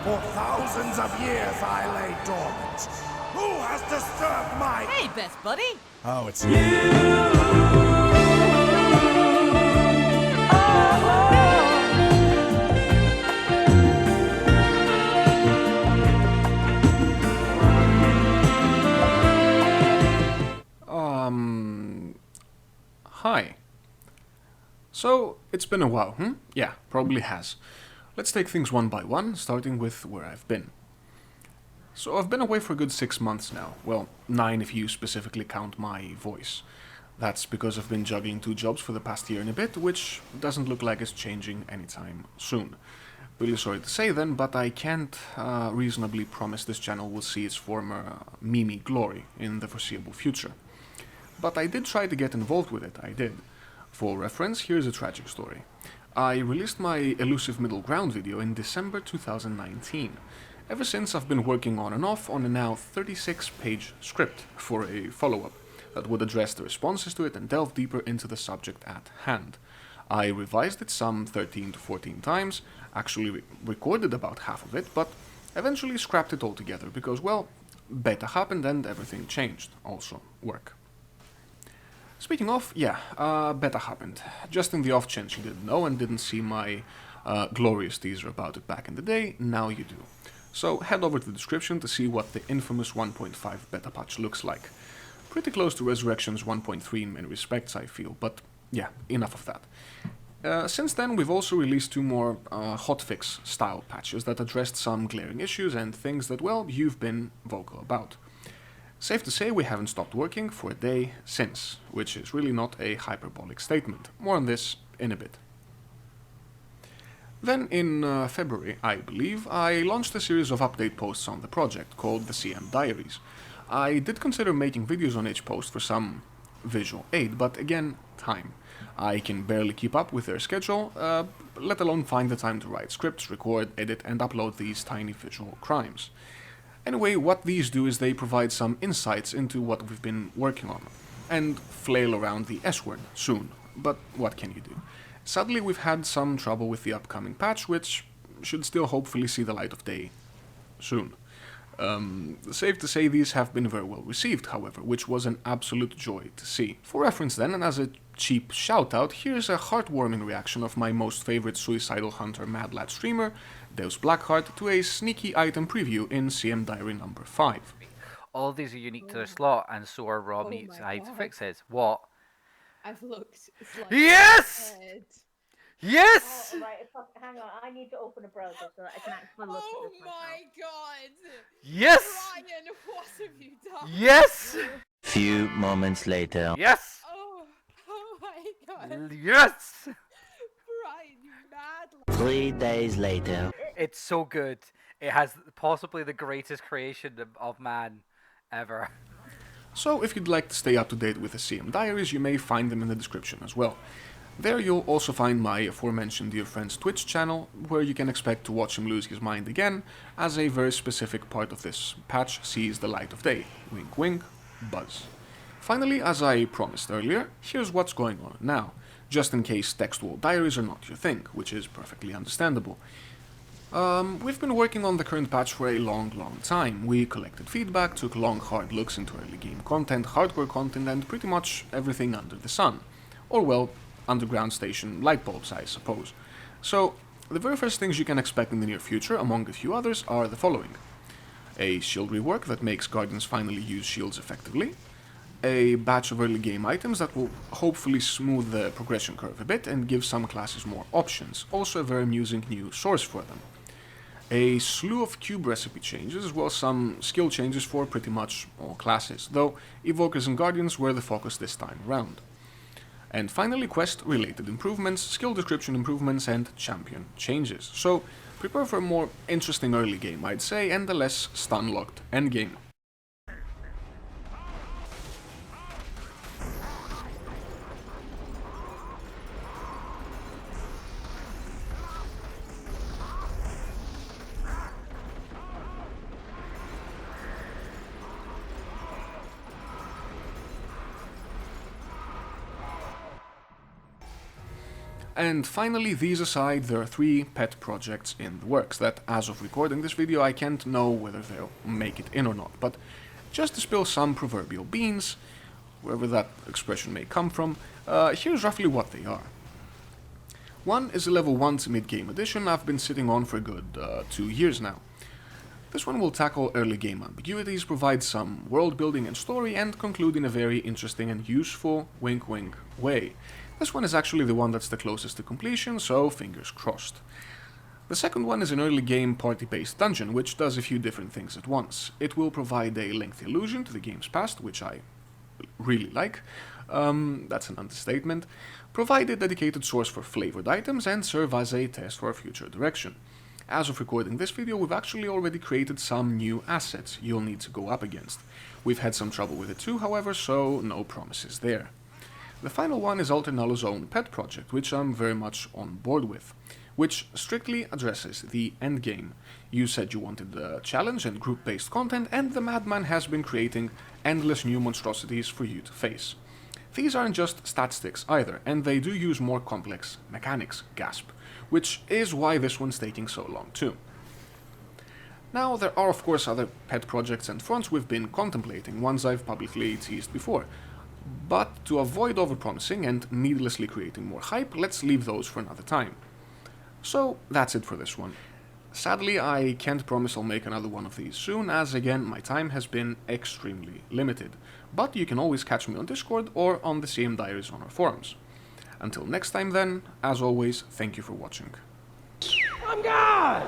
For thousands of years I lay dormant. Who has disturbed my... Hey, best buddy! Oh, it's you! Hi. So, it's been a while, Yeah, probably has. Let's take things one by one, starting with where I've been. So, I've been away for a good 6 months now. Well, 9 if you specifically count my voice. That's because I've been juggling 2 jobs for the past year and a bit, which doesn't look like it's changing anytime soon. Really sorry to say then, but I can't reasonably promise this channel will see its former Mimi glory in the foreseeable future. But I did try to get involved with it, I did. For reference, here's a tragic story. I released my Elusive Middle Ground video in December 2019. Ever since, I've been working on and off on a now 36-page script for a follow-up that would address the responses to it and delve deeper into the subject at hand. I revised it some 13 to 14 times, actually recorded about half of it, but eventually scrapped it altogether because, well, beta happened and everything changed, also work. Speaking of, beta happened. Just in the off chance you didn't know and didn't see my glorious teaser about it back in the day, now you do. So head over to the description to see what the infamous 1.5 beta patch looks like. Pretty close to Resurrection's 1.3 in many respects, I feel, but yeah, enough of that. Since then, we've also released 2 more hotfix style patches that addressed some glaring issues and things that, well, you've been vocal about. Safe to say we haven't stopped working for a day since, which is really not a hyperbolic statement. More on this in a bit. Then in February, I believe, I launched a series of update posts on the project called the CM Diaries. I did consider making videos on each post for some visual aid, but again, time. I can barely keep up with their schedule, let alone find the time to write scripts, record, edit, and upload these tiny visual crimes. Anyway, what these do is they provide some insights into what we've been working on, and flail around the S-word soon, but what can you do? Sadly, we've had some trouble with the upcoming patch, which should still hopefully see the light of day soon. Safe to say these have been very well received, however, which was an absolute joy to see. For reference then, and as a cheap shout-out, here's a heartwarming reaction of my most favorite Suicidal Hunter Mad Lad streamer, Deus Blackheart, to a sneaky item preview in CM Diary number 5. All these are unique to their slot, and so are raw meats hide fixes. What? I've looked. It's like Yes! head. Yes! Oh, right, hang on, I need to open a browser so that I can actually look Oh at this myself. my god! Yes! Bryan, what have you done? Yes! Few moments later. Yes! Oh my god! Yes! Bryan, you mad 3 days later. It's so good. It has possibly the greatest creation of man ever. So if you'd like to stay up to date with the CM Diaries, you may find them in the description as well. There you'll also find my aforementioned dear friend's Twitch channel, where you can expect to watch him lose his mind again, as a very specific part of this patch sees the light of day. Wink wink, buzz. Finally, as I promised earlier, here's what's going on now, just in case textual diaries are not your thing, which is perfectly understandable. We've been working on the current patch for a long time. We collected feedback, took long hard looks into early game content, hardcore content, and pretty much everything under the sun. Or well, underground station light bulbs, I suppose. So, the very first things you can expect in the near future, among a few others, are the following. A shield rework that makes Guardians finally use shields effectively. A batch of early game items that will hopefully smooth the progression curve a bit and give some classes more options, also a very amusing new source for them. A slew of cube recipe changes, as well as some skill changes for pretty much all classes, though Evokers and Guardians were the focus this time around. And finally, quest-related improvements, skill description improvements, and champion changes. So, prepare for a more interesting early game, I'd say, and a less stun-locked endgame. And finally, these aside, there are 3 pet projects in the works that, as of recording this video, I can't know whether they'll make it in or not, but just to spill some proverbial beans, wherever that expression may come from, here's roughly what they are. One is a level 1 to mid-game edition I've been sitting on for a good 2 years now. This one will tackle early game ambiguities, provide some world building and story, and conclude in a very interesting and useful wink-wink way. This one is actually the one that's the closest to completion, so fingers crossed. The second one is an early game party-based dungeon, which does a few different things at once. It will provide a lengthy allusion to the game's past, which I really like, that's an understatement, provide a dedicated source for flavored items, and serve as a test for future direction. As of recording this video, we've actually already created some new assets you'll need to go up against. We've had some trouble with it too, however, so no promises there. The final one is Alternalo's own pet project, which I'm very much on board with, which strictly addresses the endgame. You said you wanted the challenge and group-based content, and the madman has been creating endless new monstrosities for you to face. These aren't just stat sticks either, and they do use more complex mechanics, gasp, which is why this one's taking so long too. Now, there are of course other pet projects and fronts we've been contemplating, ones I've publicly teased before, but to avoid overpromising and needlessly creating more hype, let's leave those for another time. So that's it for this one. Sadly, I can't promise I'll make another one of these soon, as again, my time has been extremely limited, but you can always catch me on Discord or on the CM Diaries on our forums. Until next time then, as always, thank you for watching. I'm God!